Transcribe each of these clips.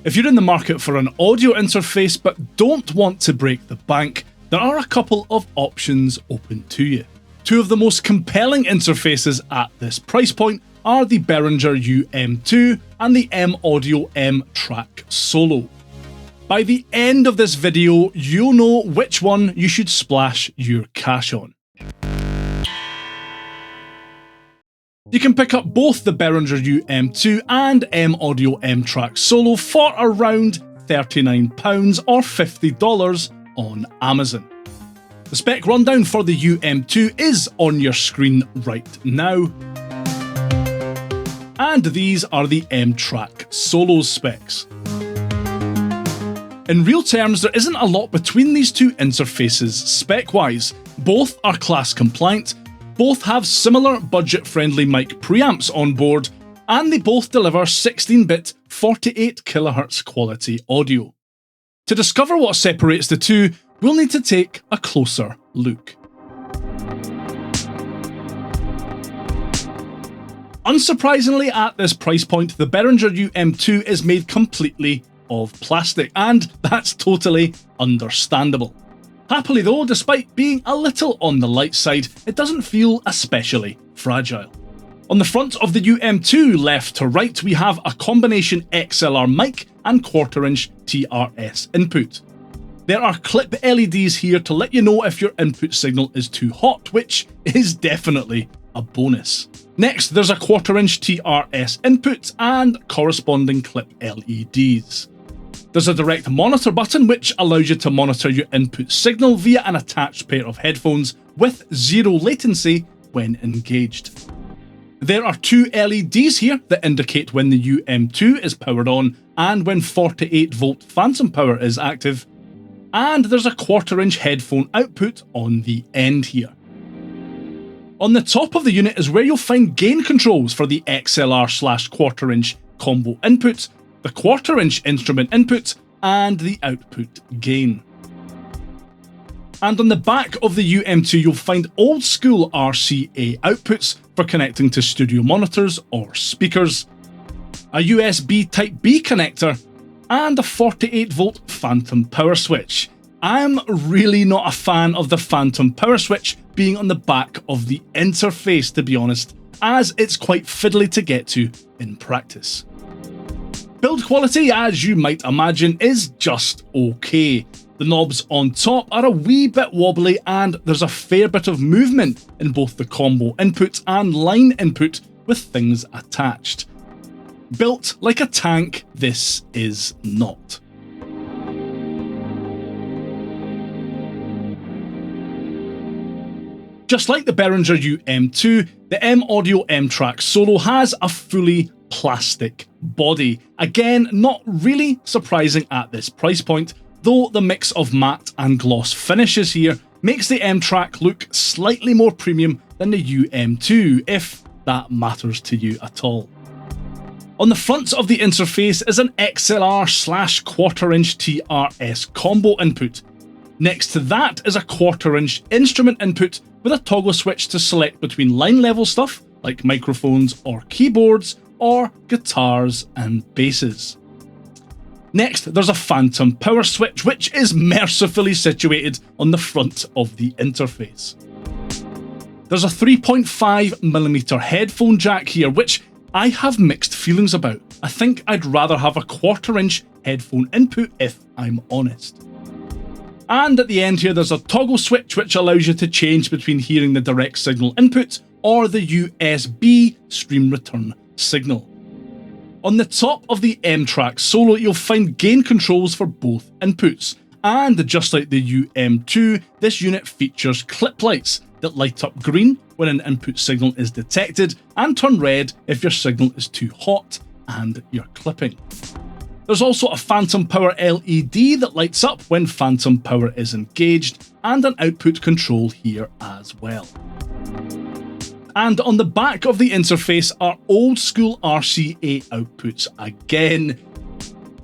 If you're in the market for an audio interface but don't want to break the bank, there are a couple of options open to you. Two of the most compelling interfaces at this price point are the Behringer UM2 and the M-Audio Mtrack Solo. By the end of this video, you'll know which one you should splash your cash on. You can pick up both the Behringer UM2 and M-Audio Mtrack Solo for around £39 or $50 on Amazon. The spec rundown for the UM2 is on your screen right now. And these are the Mtrack Solo's specs. In real terms, there isn't a lot between these two interfaces spec-wise. Both are class compliant, both have similar budget-friendly mic preamps on board, and they both deliver 16-bit 48kHz quality audio. To discover what separates the two, we'll need to take a closer look. Unsurprisingly, at this price point, the Behringer UM2 is made completely of plastic, and that's totally understandable. Happily though, despite being a little on the light side, it doesn't feel especially fragile. On the front of the UM2, left to right, we have a combination XLR mic and 1/4-inch TRS input. There are clip LEDs here to let you know if your input signal is too hot, which is definitely a bonus. Next, there's a 1/4-inch TRS input and corresponding clip LEDs. There's a direct monitor button which allows you to monitor your input signal via an attached pair of headphones with zero latency when engaged. There are two LEDs here that indicate when the UM2 is powered on and when 48V phantom power is active. And there's a 1/4-inch headphone output on the end here. On the top of the unit is where you'll find gain controls for the XLR/1/4-inch combo input, the 1/4-inch instrument input, and the output gain. And on the back of the UM2 you'll find old school RCA outputs for connecting to studio monitors or speakers, a USB Type-B connector, and a 48V phantom power switch. I'm really not a fan of the phantom power switch being on the back of the interface, to be honest, as it's quite fiddly to get to in practice. Build quality, as you might imagine, is just okay. The knobs on top are a wee bit wobbly and there's a fair bit of movement in both the combo input and line input with things attached. Built like a tank, this is not. Just like the Behringer UM2, the M-Audio Mtrack Solo has a fully plastic body. Again, not really surprising at this price point, though the mix of matte and gloss finishes here makes the Mtrack look slightly more premium than the UM2, if that matters to you at all. On the front of the interface is an XLR/1/4-inch TRS combo input. Next to that is a 1/4-inch instrument input with a toggle switch to select between line level stuff like microphones or keyboards, or guitars and basses. Next, there's a phantom power switch which is mercifully situated on the front of the interface. There's a 3.5mm headphone jack here, which I have mixed feelings about. I think I'd rather have a 1/4-inch headphone input if I'm honest. And at the end here there's a toggle switch which allows you to change between hearing the direct signal input or the USB stream return signal. On the top of the Mtrack Solo you'll find gain controls for both inputs, and just like the UM2, this unit features clip lights that light up green when an input signal is detected and turn red if your signal is too hot and you're clipping. There's also a phantom power LED that lights up when phantom power is engaged, and an output control here as well. And on the back of the interface are old school RCA outputs again,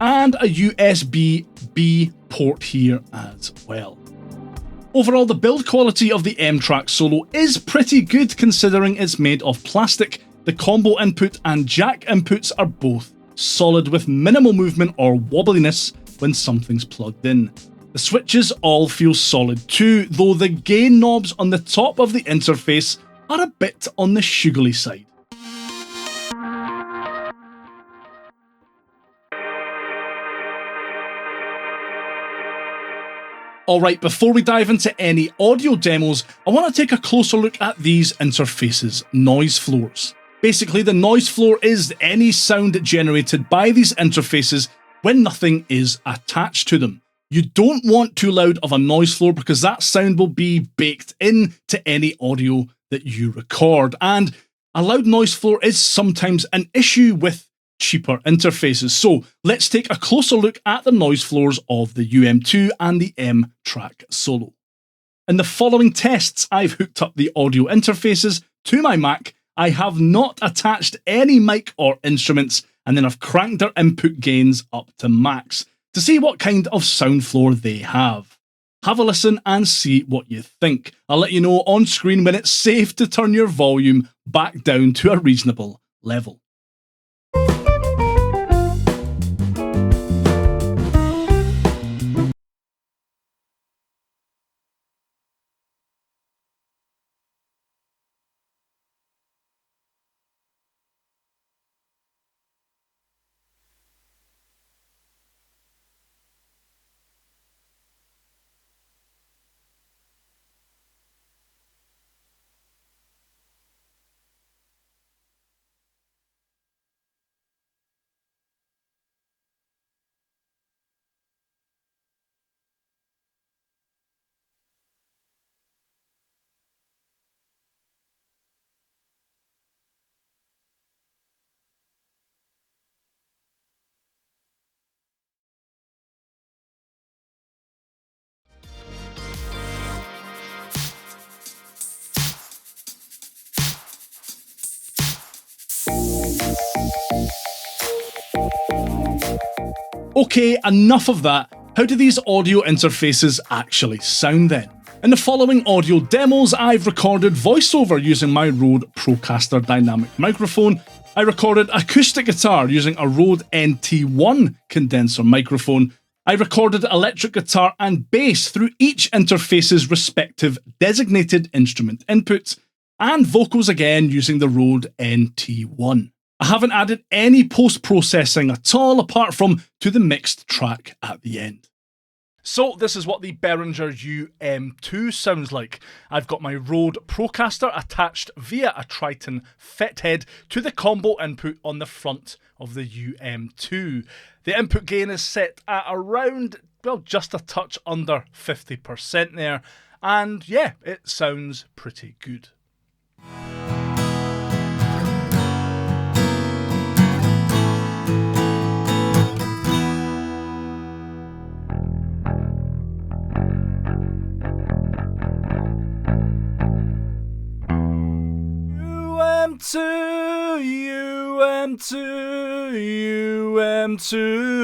and a USB-B port here as well. Overall, the build quality of the Mtrack Solo is pretty good considering it's made of plastic. The combo input and jack inputs are both solid with minimal movement or wobbliness when something's plugged in. The switches all feel solid too, though the gain knobs on the top of the interface are a bit on the sugary side. Alright, before we dive into any audio demos, I want to take a closer look at these interfaces' noise floors. Basically, the noise floor is any sound generated by these interfaces when nothing is attached to them. You don't want too loud of a noise floor because that sound will be baked into any audio that you record, and a loud noise floor is sometimes an issue with cheaper interfaces. So let's take a closer look at the noise floors of the UM2 and the Mtrack Solo. In the following tests, I've hooked up the audio interfaces to my Mac. I have not attached any mic or instruments, and then I've cranked their input gains up to max to see what kind of sound floor they have. Have a listen and see what you think. I'll let you know on screen when it's safe to turn your volume back down to a reasonable level. Okay, enough of that. How do these audio interfaces actually sound then? In the following audio demos, I've recorded voiceover using my Rode Procaster dynamic microphone. I recorded acoustic guitar using a Rode NT1 condenser microphone. I recorded electric guitar and bass through each interface's respective designated instrument inputs, and vocals again using the Rode NT1. I haven't added any post-processing at all apart from to the mixed track at the end. So this is what the Behringer UM2 sounds like. I've got my Rode Procaster attached via a Triton FET head to the combo input on the front of the UM2. The input gain is set at around, well, just a touch under 50% there, and yeah, it sounds pretty good. UM2, UM2.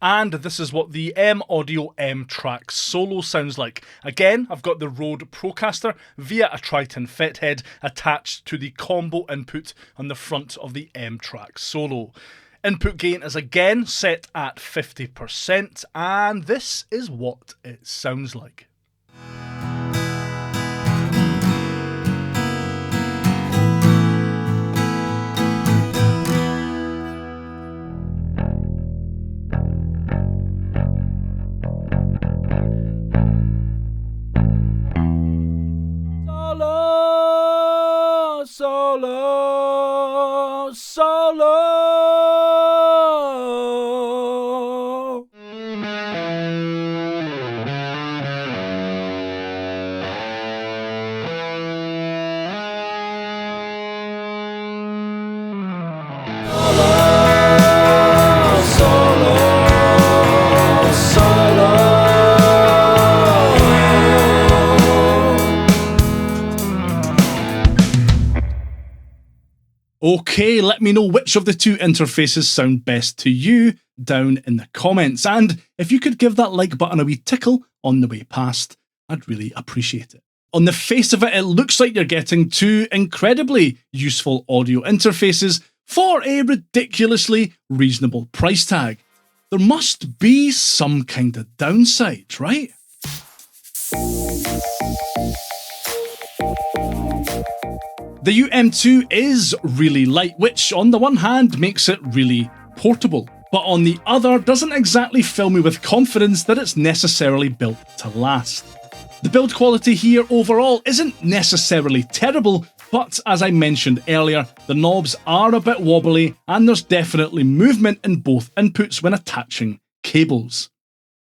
And this is what the M-Audio Mtrack Solo sounds like. Again, I've got the Rode Procaster via a Triton FET head attached to the combo input on the front of the Mtrack Solo. Input gain is again set at 50%, and this is what it sounds like. Solo, solo. Solo, solo, solo. Okay, let me know which of the two interfaces sound best to you down in the comments, and if you could give that like button a wee tickle on the way past, I'd really appreciate it. On the face of it, it looks like you're getting two incredibly useful audio interfaces for a ridiculously reasonable price tag. There must be some kind of downside, right? The UM2 is really light, which on the one hand makes it really portable, but on the other doesn't exactly fill me with confidence that it's necessarily built to last. The build quality here overall isn't necessarily terrible, but as I mentioned earlier, the knobs are a bit wobbly and there's definitely movement in both inputs when attaching cables.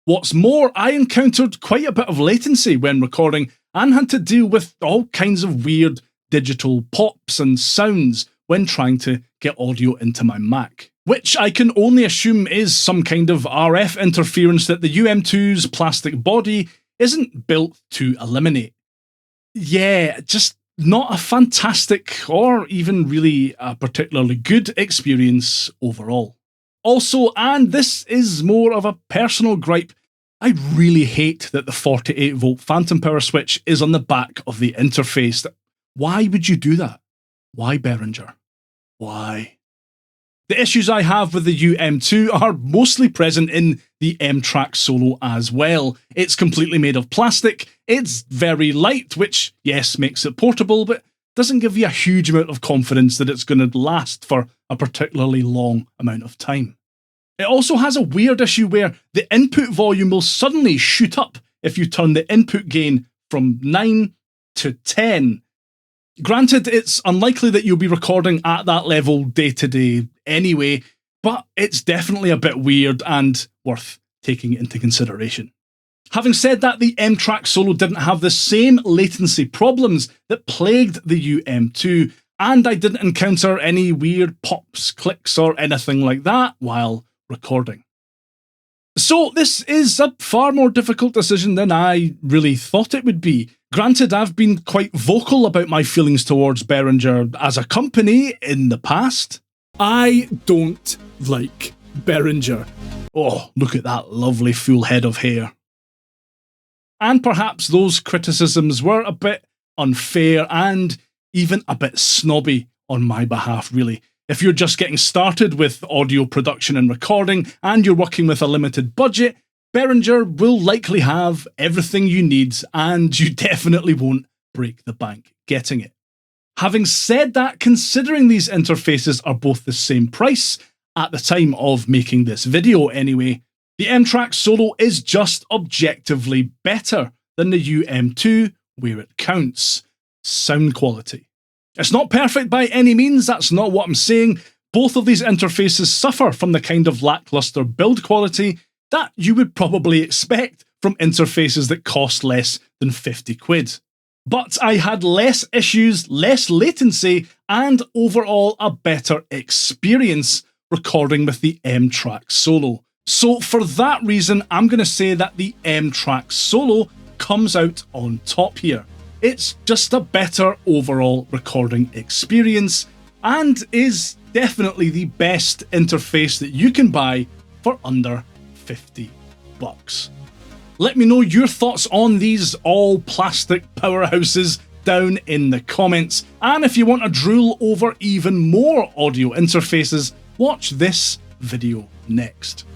What's more, I encountered quite a bit of latency when recording and had to deal with all kinds of weird digital pops and sounds when trying to get audio into my Mac, which I can only assume is some kind of RF interference that the UM2's plastic body isn't built to eliminate. Yeah, just not a fantastic or even really a particularly good experience overall. Also, and this is more of a personal gripe, I really hate that the 48V phantom power switch is on the back of the interface. Why would you do that? Why, Behringer? Why? The issues I have with the UM2 are mostly present in the Mtrack Solo as well. It's completely made of plastic, it's very light, which, yes, makes it portable, but doesn't give you a huge amount of confidence that it's going to last for a particularly long amount of time. It also has a weird issue where the input volume will suddenly shoot up if you turn the input gain from 9 to 10. Granted, it's unlikely that you'll be recording at that level day to day anyway, but it's definitely a bit weird and worth taking into consideration. Having said that, the Mtrack Solo didn't have the same latency problems that plagued the UM2, and I didn't encounter any weird pops, clicks, or anything like that while recording. So this is a far more difficult decision than I really thought it would be. Granted, I've been quite vocal about my feelings towards Behringer as a company in the past. I don't like Behringer. Oh, look at that lovely full head of hair. And perhaps those criticisms were a bit unfair and even a bit snobby on my behalf, really. If you're just getting started with audio production and recording and you're working with a limited budget, Behringer will likely have everything you need and you definitely won't break the bank getting it. Having said that, considering these interfaces are both the same price, at the time of making this video anyway, the Mtrack Solo is just objectively better than the UM2 where it counts. Sound quality. It's not perfect by any means, that's not what I'm saying. Both of these interfaces suffer from the kind of lackluster build quality that you would probably expect from interfaces that cost less than 50 quid. But I had less issues, less latency, and overall a better experience recording with the Mtrack Solo. So for that reason, I'm going to say that the Mtrack Solo comes out on top here. It's just a better overall recording experience and is definitely the best interface that you can buy for under $50. Let me know your thoughts on these all plastic powerhouses down in the comments, and if you want to drool over even more audio interfaces, watch this video next.